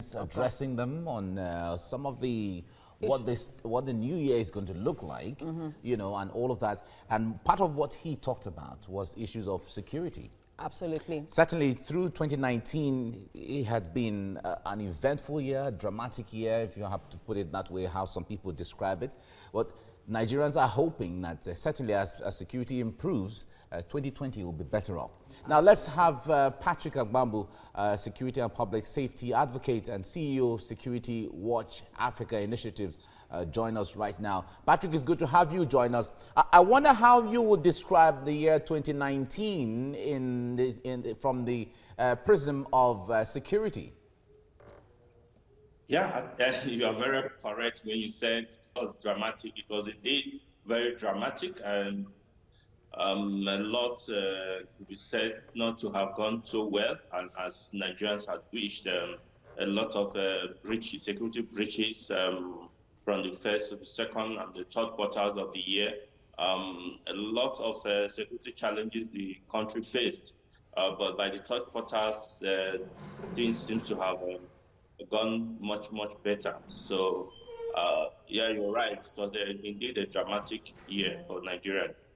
citizens, addressing them on some of the what the new year is going to look like, you know, and all of that. And part of what he talked about was issues of security. Absolutely. Certainly through 2019, it had been an eventful year, a dramatic year, if you have to put it that way, how some people describe it. But Nigerians are hoping that certainly as security improves, 2020 will be better off. Now let's have Patrick Agbambu, Security and Public Safety Advocate and CEO of Security Watch Africa Initiatives, join us right now. Patrick, it's good to have you join us. I wonder how you would describe the year 2019 from the prism of security. Yeah, you are very correct when you said it was dramatic. It was indeed very dramatic, and a lot could be said not to have gone so well, and as Nigerians had wished, a lot of security breaches from the first, the second, and the third quarters of the year. A lot of security challenges the country faced, but by the third quarters, things seem to have gone much, much better. So, yeah, you're right. It was indeed a dramatic year for Nigerians.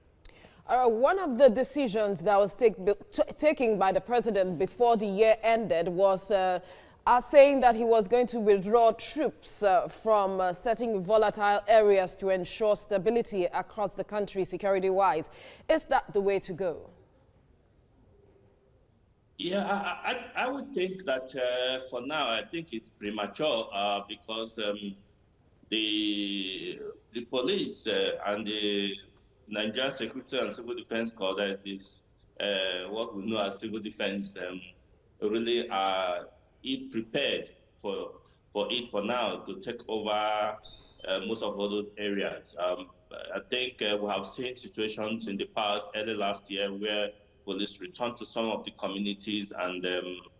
One of the decisions that was taken by the president before the year ended was saying that he was going to withdraw troops from certain volatile areas to ensure stability across the country security-wise. Is that the way to go? Yeah, I would think that for now, I think it's premature because the police and the Nigerian Security and Civil Defense Corps, that is what we know as civil defense, really are prepared for it for now to take over most of all those areas. I think we have seen situations in the past, early last year, where police returned to some of the communities, and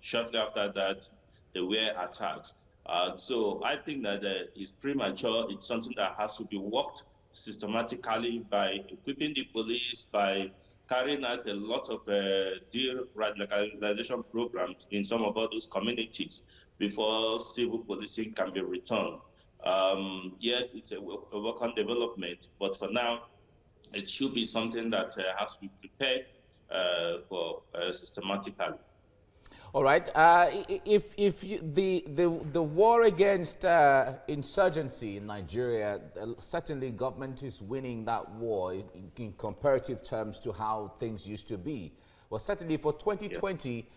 shortly after that, they were attacked. So I think that it's premature. It's something that has to be worked systematically by equipping the police, by carrying out a lot of de-radicalization programs in some of all those communities before civil policing can be returned. Yes, it's a work on development, but for now, it should be something that has to be prepared for systematically. All right. The war against insurgency in Nigeria, certainly government is winning that war in comparative terms to how things used to be. Well, certainly for 2020,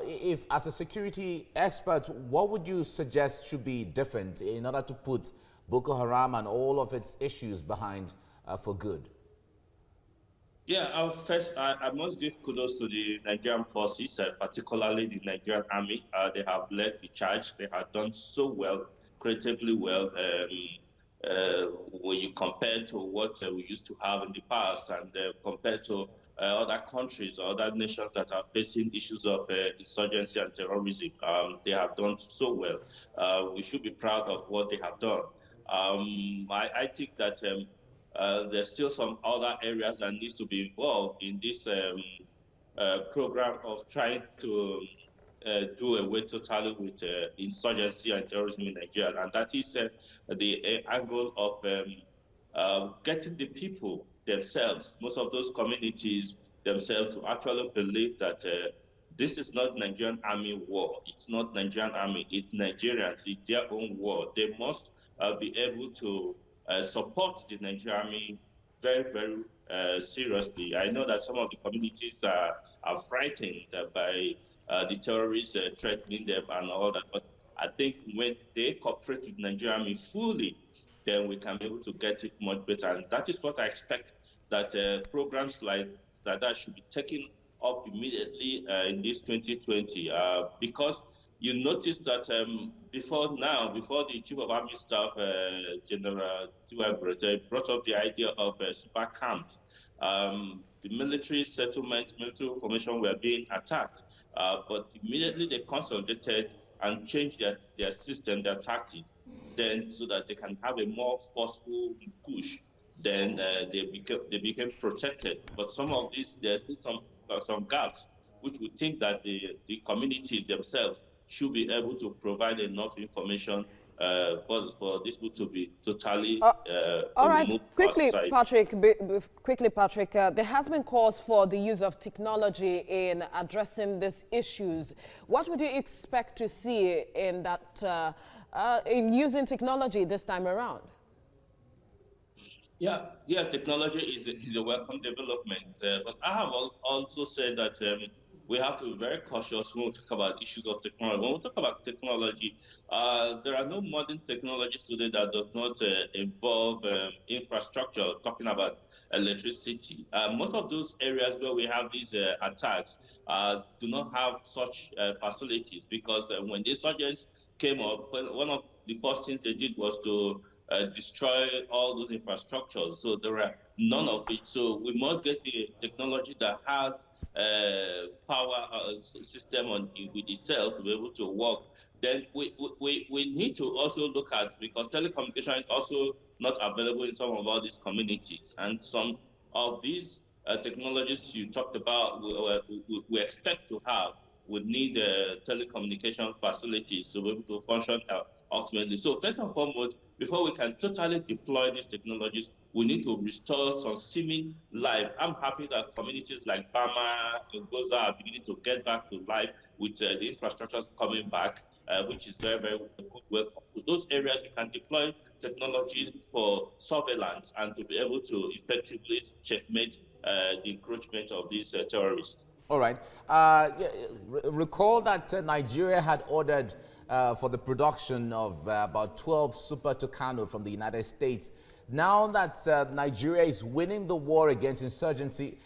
if as a security expert, what would you suggest should be different in order to put Boko Haram and all of its issues behind for good? Yeah, first, I must give kudos to the Nigerian forces, particularly the Nigerian army. They have led the charge. They have done so well, creditably well, when you compare to what we used to have in the past and compared to other countries or other nations that are facing issues of insurgency and terrorism. They have done so well. We should be proud of what they have done. I think that there's still some other areas that needs to be involved in this program of trying to do away totally with insurgency and terrorism in Nigeria, and that is the angle of getting the people themselves, most of those communities themselves, to actually believe that this is not Nigerian army war. It's not Nigerian army. It's Nigerians. It's their own war. They must be able to support the Nigerian army very, very seriously. I know that some of the communities are frightened by the terrorists threatening them and all that, but I think when they cooperate with the Nigerian army fully, then we can be able to get it much better. And that is what I expect, that programs like that should be taken up immediately in this 2020, because you notice that before the Chief of Army Staff, General Tiwa brought up the idea of super camps. The military settlement, military formation were being attacked, but immediately they consolidated and changed their system, their tactics, then so that they can have a more forceful push. Then they became protected. But some of these, there's still some gaps, which we think that the communities themselves should be able to provide enough information for this book to be totally All right, removed from our quickly, society. Patrick, there has been calls for the use of technology in addressing these issues. What would you expect to see in that, in using technology this time around? Yeah, yes, technology is a welcome development, but I have also said that we have to be very cautious when we talk about issues of technology. When we talk about technology, there are no modern technologies today that does not involve infrastructure, talking about electricity. Most of those areas where we have these attacks do not have such facilities, because when the insurgents came up, one of the first things they did was to destroy all those infrastructures. So there are none of it. So we must get a technology that has power system with itself to be able to work. Then we need to also look at, because telecommunication is also not available in some of all these communities, and some of these technologies you talked about we expect to have would need telecommunication facilities to be able to function ultimately. So first and foremost, before we can totally deploy these technologies, we need to restore some seeming life. I'm happy that communities like Bama and Goza are beginning to get back to life with the infrastructures coming back, which is very, very good. Welcome to those areas. You can deploy technology for surveillance and to be able to effectively checkmate the encroachment of these terrorists. All right. Recall that Nigeria had ordered for the production of about 12 Super Tucano from the United States. Now that Nigeria is winning the war against insurgency,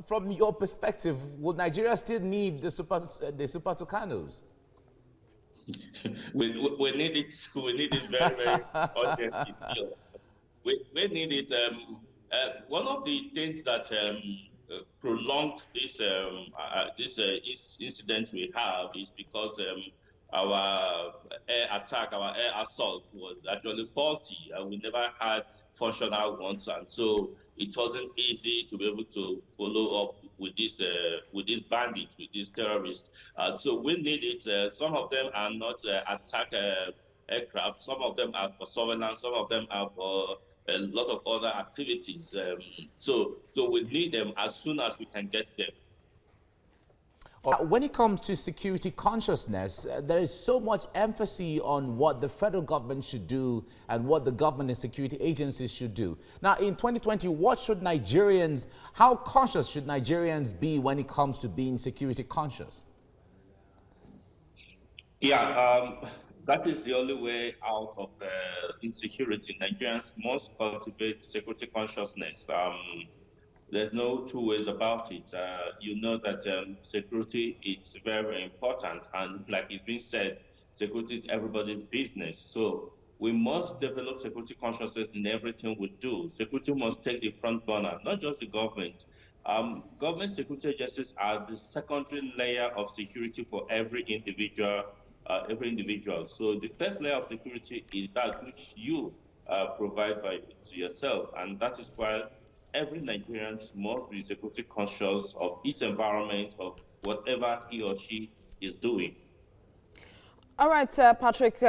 from your perspective, would Nigeria still need the Super Tucanos? We need it. We need it very, very urgently still. We need it. One of the things that prolonged this incident we have is because our air attack, our air assault was actually faulty, and we never had functional ones, and so it wasn't easy to be able to follow up with these bandits, with these terrorists. So we need it. Some of them are not attack aircraft. Some of them are for surveillance. Some of them are for a lot of other activities. So we need them as soon as we can get them. When it comes to security consciousness, there is so much emphasis on what the federal government should do and what the government and security agencies should do. Now, in 2020, how conscious should Nigerians be when it comes to being security conscious? Yeah, that is the only way out of insecurity. Nigerians must cultivate security consciousness. There's no two ways about it. You know that security is very, very important. And like it's been said, security is everybody's business. So we must develop security consciousness in everything we do. Security must take the front burner, not just the government. Government security agencies are the secondary layer of security for every individual. So the first layer of security is that which you provide to yourself. And that is why every Nigerian must be security conscious of its environment, of whatever he or she is doing. All right, Patrick,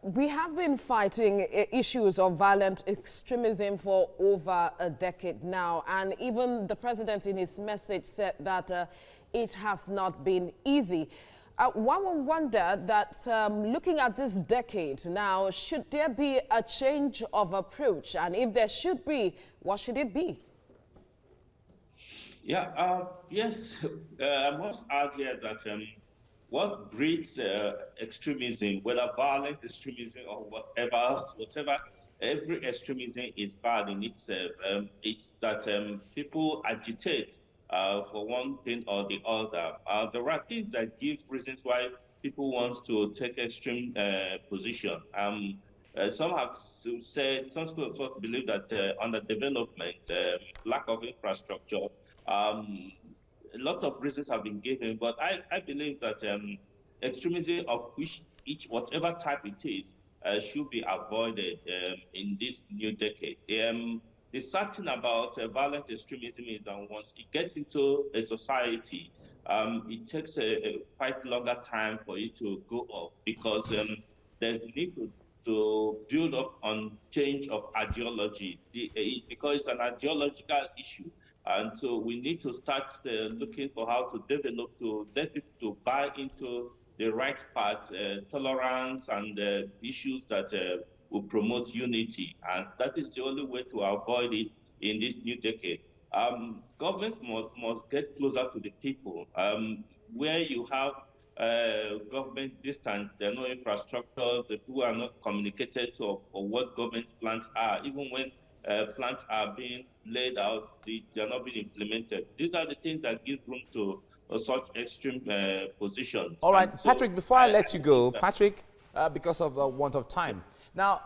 we have been fighting issues of violent extremism for over a decade now, and even the president in his message said that it has not been easy. One would wonder that looking at this decade now, should there be a change of approach? And if there should be, what should it be? Yeah, yes, I must add here that what breeds extremism, whether violent extremism or whatever, every extremism is bad in itself. It's that people agitate for one thing or the other. There are things that give reasons why people want to take extreme position. Some have said, some schools of thought believe that underdevelopment, lack of infrastructure, a lot of reasons have been given, but I believe that extremism of whatever type it is should be avoided in this new decade. The sad thing about violent extremism is that once it gets into a society, it takes a quite longer time for it to go off because there's a need to build up on change of ideology because it's an ideological issue. And so we need to start looking for how to develop to let people to buy into the right path, tolerance and issues that will promote unity. And that is the only way to avoid it in this new decade. Governments must get closer to the people. Where you have government distant, there are no infrastructure, the people are not communicated to or what government plans are. Even when plans are being laid out, they are not being implemented. These are the things that give room to such extreme positions. All right, so Patrick, before I let you go, Patrick, because of the want of time. Now,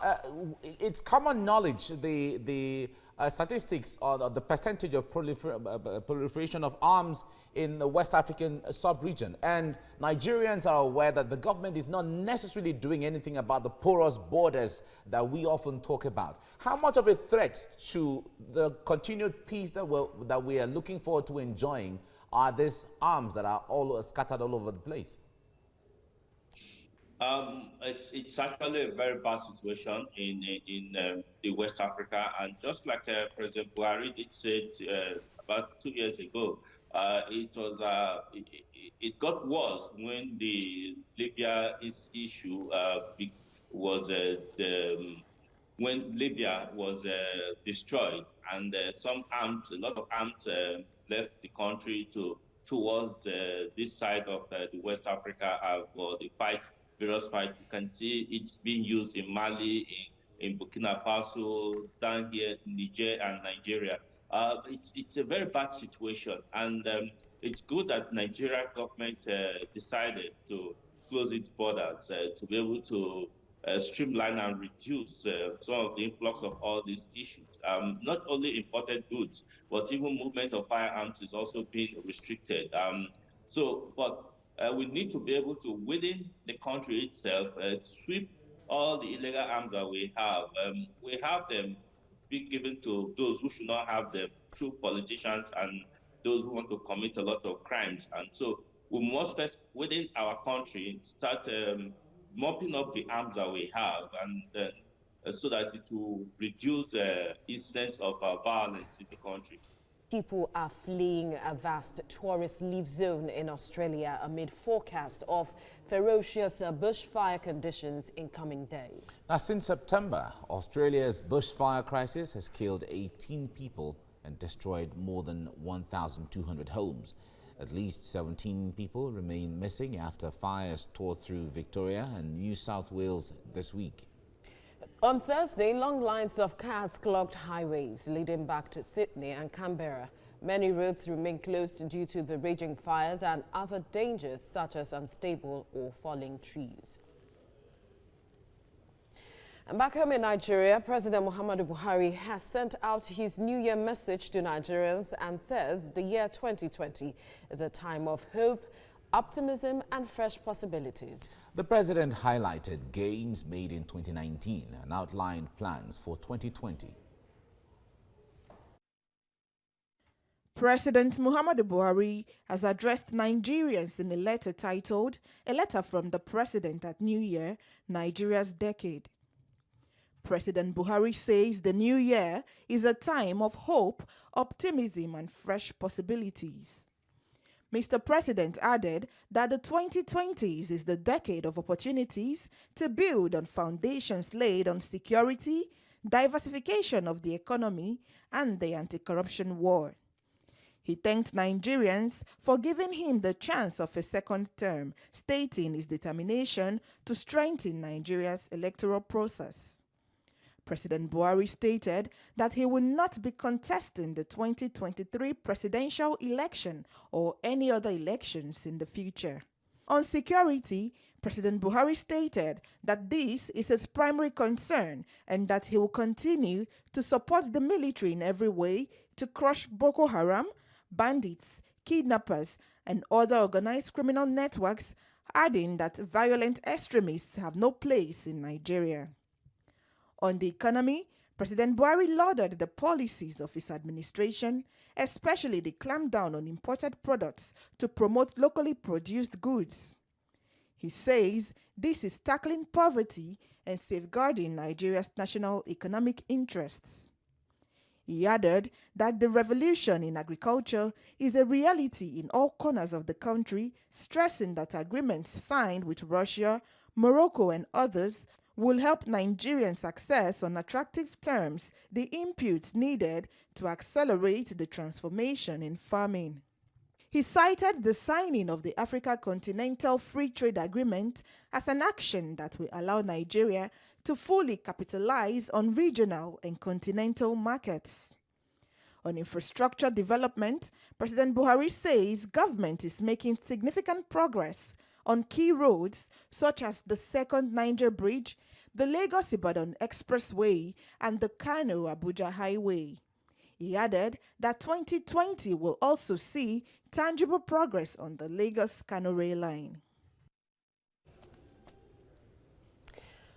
it's common knowledge, the statistics or the percentage of proliferation of arms in the West African sub-region. And Nigerians are aware that the government is not necessarily doing anything about the porous borders that we often talk about. How much of a threat to the continued peace that we are looking forward to enjoying are these arms that are all scattered all over the place? It's actually a very bad situation in the West Africa, and just like President Buhari did say about 2 years ago, it got worse when the Libya issue was when Libya was destroyed, and a lot of arms left the country towards this side of the West Africa for the various fights. You can see it's being used in Mali, in Burkina Faso, down here in Niger and Nigeria. It's a very bad situation, and it's good that Nigeria government decided to close its borders to be able to streamline and reduce some of the influx of all these issues. Not only imported goods, but even movement of firearms is also being restricted. We need to be able to, within the country itself, sweep all the illegal arms that we have. We have them be given to those who should not have them through politicians and those who want to commit a lot of crimes. And so we must first, within our country, start mopping up the arms that we have, and so that it will reduce incidents of violence in the country. People are fleeing a vast tourist leave zone in Australia amid forecast of ferocious bushfire conditions in coming days. Now, since September, Australia's bushfire crisis has killed 18 people and destroyed more than 1,200 homes. At least 17 people remain missing after fires tore through Victoria and New South Wales this week. On Thursday, long lines of cars clogged highways leading back to Sydney and Canberra. Many roads remain closed due to the raging fires and other dangers such as unstable or falling trees. And back home in Nigeria, President Muhammadu Buhari has sent out his New Year message to Nigerians and says the year 2020 is a time of hope, optimism and fresh possibilities. The president highlighted gains made in 2019 and outlined plans for 2020. President Muhammadu Buhari has addressed Nigerians in a letter titled "A Letter from the President at New Year, Nigeria's Decade." President Buhari says the new year is a time of hope, optimism and fresh possibilities. Mr. President added that the 2020s is the decade of opportunities to build on foundations laid on security, diversification of the economy, and the anti-corruption war. He thanked Nigerians for giving him the chance of a second term, stating his determination to strengthen Nigeria's electoral process. President Buhari stated that he will not be contesting the 2023 presidential election or any other elections in the future. On security, President Buhari stated that this is his primary concern and that he will continue to support the military in every way to crush Boko Haram, bandits, kidnappers, and other organized criminal networks, adding that violent extremists have no place in Nigeria. On the economy, President Buhari lauded the policies of his administration, especially the clampdown on imported products to promote locally produced goods. He says this is tackling poverty and safeguarding Nigeria's national economic interests. He added that the revolution in agriculture is a reality in all corners of the country, stressing that agreements signed with Russia, Morocco, and others will help Nigerians access on attractive terms the inputs needed to accelerate the transformation in farming. He cited the signing of the Africa Continental Free Trade Agreement as an action that will allow Nigeria to fully capitalize on regional and continental markets. On infrastructure development, President Buhari says government is making significant progress on key roads such as the Second Niger Bridge, the Lagos-Ibadan Expressway, and the Kano-Abuja Highway. He added that 2020 will also see tangible progress on the Lagos-Kano rail line.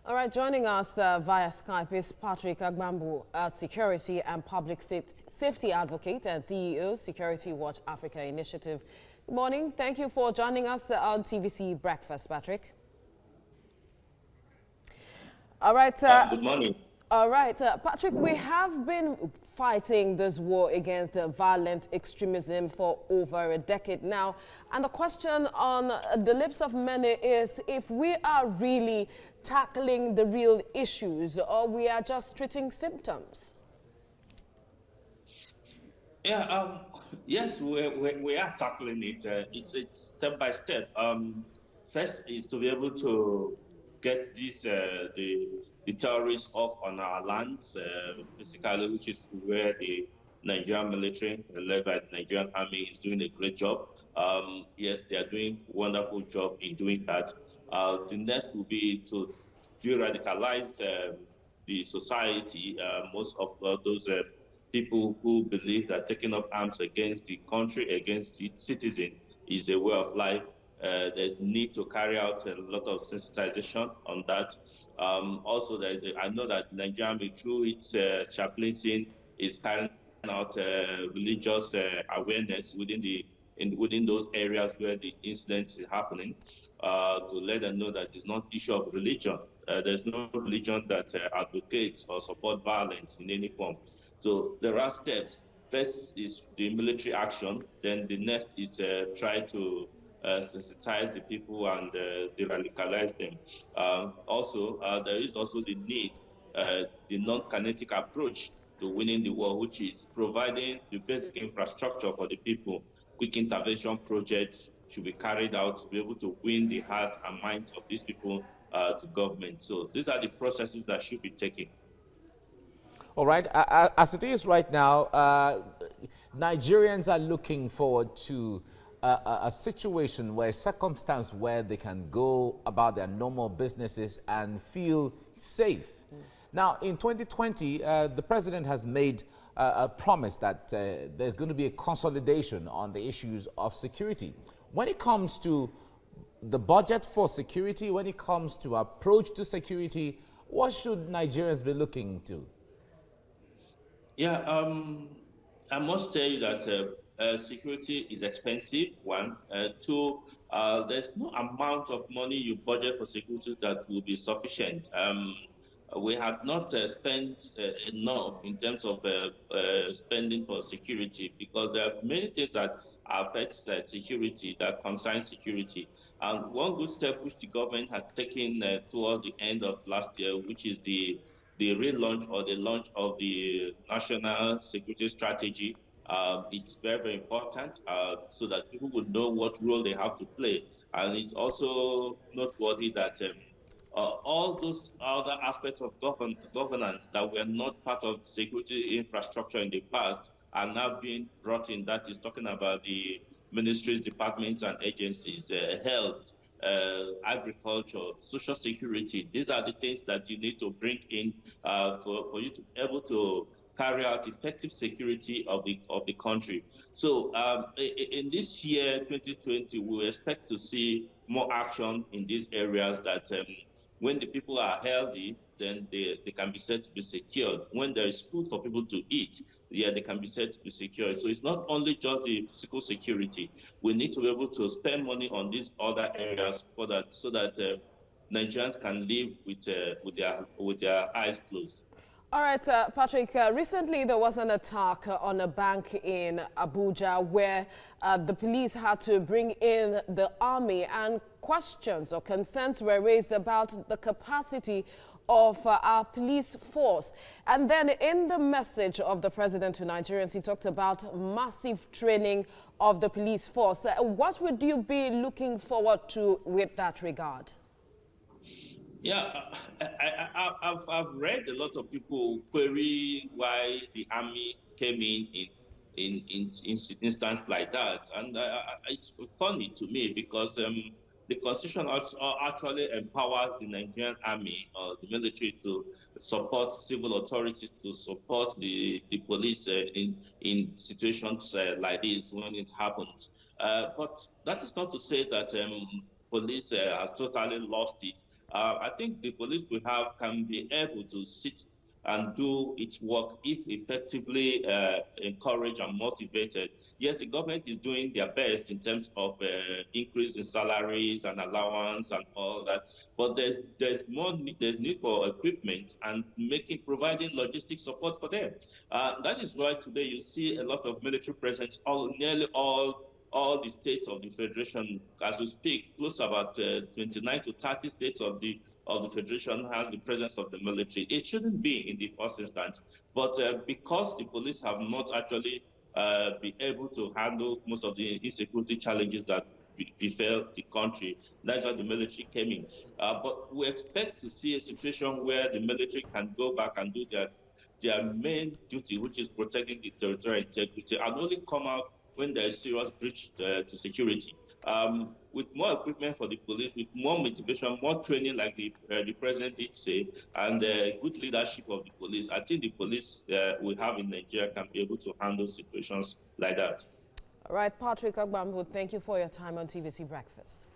All right, joining us via Skype is Patrick Agbambu, a security and public safety advocate and CEO, Security Watch Africa Initiative. Good morning. Thank you for joining us on TVC Breakfast, Patrick. All right. Good morning. All right, Patrick, we have been fighting this war against violent extremism for over a decade now. And the question on the lips of many is if we are really tackling the real issues or we are just treating symptoms. Yeah, yes, we are tackling it. It's step by step. First is to be able to get this the terrorists off on our lands physically, which is where the Nigerian military, led by the Nigerian army, is doing a great job. Yes, they are doing a wonderful job in doing that. The next will be to de-radicalize the society. Most of those people who believe that taking up arms against the country, against its citizen, is a way of life. There's need to carry out a lot of sensitization on that. Also, I know that Nigeria, through its chaplaincy, is carrying out religious awareness within those areas where the incidents is happening, to let them know that it's not issue of religion. There's no religion that advocates or support violence in any form. So there are steps. First is the military action. Then the next is try to sensitize the people and de-radicalize them. Also, there is also the need, the non-kinetic approach to winning the war, which is providing the basic infrastructure for the people. Quick intervention projects should be carried out to be able to win the hearts and minds of these people to government. So these are the processes that should be taken. All right. As it is right now, Nigerians are looking forward to a situation where, a circumstance where they can go about their normal businesses and feel safe. Now, in 2020, the president has made a promise that there's going to be a consolidation on the issues of security. When it comes to the budget for security, when it comes to approach to security, what should Nigerians be looking to? Yeah, I must tell you that security is expensive, one. Two, there's no amount of money you budget for security that will be sufficient. We have not spent enough in terms of spending for security, because there are many things that affect security, that concern security. And one good step which the government had taken towards the end of last year, which is the relaunch or the launch of the National Security Strategy. It's very, very important so that people would know what role they have to play. And it's also noteworthy that all those other aspects of governance that were not part of security infrastructure in the past are now being brought in. That is talking about the ministries, departments, and agencies, health, agriculture, social security. These are the things that you need to bring in for you to be able to carry out effective security of the country. So in this year, 2020, we expect to see more action in these areas that When the people are healthy, then they can be said to be secured. When there is food for people to eat, yeah, they can be said to be secure. So it's not only just the physical security. We need to be able to spend money on these other areas for that, so that Nigerians can live with their eyes closed. All right, Patrick, recently there was an attack on a bank in Abuja where the police had to bring in the army, and questions or concerns were raised about the capacity of our police force. And then in the message of the president to Nigerians, he talked about massive training of the police force. What would you be looking forward to with that regard? Yeah, I've read a lot of people query why the army came in instance like that, and it's funny to me because the constitution actually empowers the Nigerian army or the military to support civil authorities, to support the police in situations like this when it happens. But that is not to say that police has totally lost it. I think the police we have can be able to sit and do its work if effectively encouraged and motivated. Yes, the government is doing their best in terms of increase in salaries and allowance and all that, but there's need for equipment and providing logistic support for them. That is why today you see a lot of military presence nearly all the states of the federation. As we speak, close to about 29 to 30 states of the federation have the presence of the military. It shouldn't be in the first instance, but because the police have not actually been able to handle most of the insecurity challenges that befell the country, that's why the military came in. But we expect to see a situation where the military can go back and do their main duty, which is protecting the territorial integrity, and only come out when there is serious breach to security. With more equipment for the police, with more motivation, more training, like the president did say, and good leadership of the police, I think the police we have in Nigeria can be able to handle situations like that. All right, Patrick Agbambu, thank you for your time on TVC Breakfast.